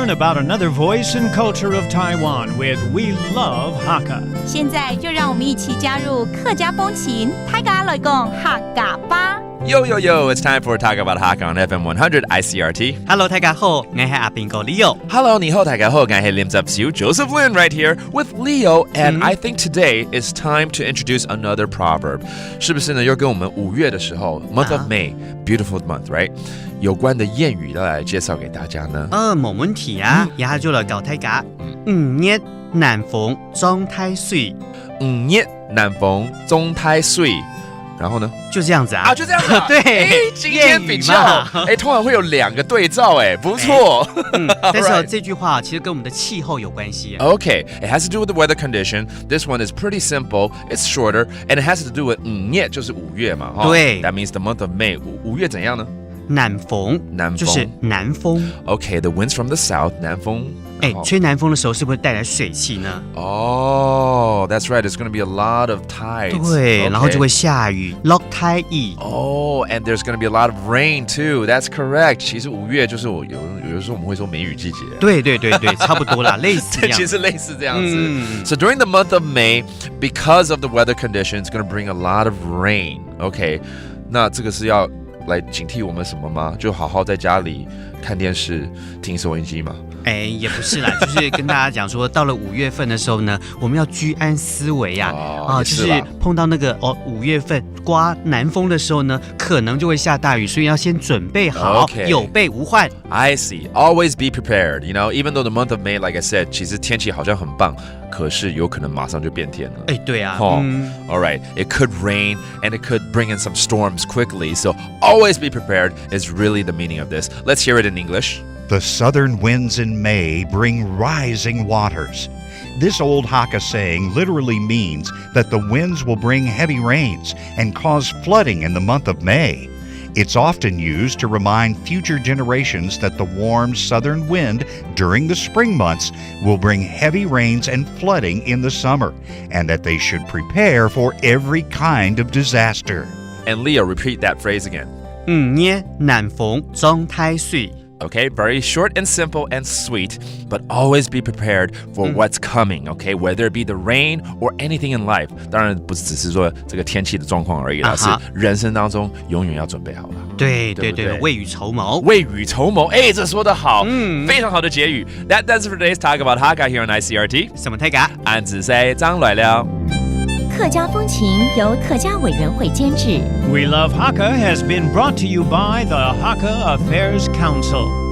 learn about another voice and culture of Taiwan with We Love Hakka. 现在就让我们一起加入客家风情，大家来讲客家吧。Yo, yo, yo, it's time for Talk About Hakka on FM 100 Icrt. Hello, 大家好，我是阿兵哥 Leo. Hello, 你好，大家好，我是林泽修 Joseph Lin right here with Leo, and I think today is time to introduce another proverb. 是不是呢？又跟我们5月的时候 month of May, beautiful month, right? 有关的谚语要来介绍给大家呢？冇問題啊，以下就來教大家。5月難逢中太歲5月難逢中太歲然后呢？就这样子啊，就这样子、啊。对，今天比较，通常会有2个对照，不错。但是这句话其实跟我们的气候有关系。Okay, it has to do with the weather condition. This one is pretty simple. It's shorter, and it has to do with 5月就是5月嘛。对 ，That means the month of May. 5月怎样呢？南风，就是南风。Okay, the winds from the south. 南风。吹南风的时候是不是带来水汽呢？Oh, that's right. There's going to be a lot of tides. 对，然后就会下雨，落胎雨。Oh, and there's going to be a lot of rain too. That's correct. 其实5月就是有的时候我们会说梅雨季节。对，差不多啦，类似这样。其实类似这样子。So during the month of May, because of the weather conditions, it's going to bring a lot of rain. Okay, 那这个是要来警惕我们什么吗？就好好在家里看电视、听收音机吗？也不是啦，就是跟大家讲说，到了5月份的时候呢，我们要居安思危啊，就是碰到那个5月份刮南风的时候呢，可能就会下大雨，所以要先准备好，有备无患。I see. Always be prepared. You know, even though the month of May, like I said, 其实天气好像很棒，可是有可能马上就变天了。对啊。All right. It could rain and it could bring in some storms quickly. So always be prepared is really the meaning of this. Let's hear it in English. The southern winds in May bring rising waters. This old Hakka saying literally means that the winds will bring heavy rains and cause flooding in the month of May. It's often used to remind future generations that the warm southern wind during the spring months will bring heavy rains and flooding in the summer, and that they should prepare for every kind of disaster. And Leo, repeat that phrase again. 5月南逢中太歲 Okay, very short and simple and sweet, but always be prepared for what's coming, okay? Whether it be the rain or anything in life. 当然不是只是说这个天气的状况而已啦，是人生当中永远要准备好了。对，未雨绸缪。未雨绸缪，这说得好，非常好的结语。That's it for today's Talk About Hakka here on Icrt. 什么大家？俺只sei张来了。客家风情由客家委员会监制。 We Love Hakka has been brought to you by the Hakka Affairs Council.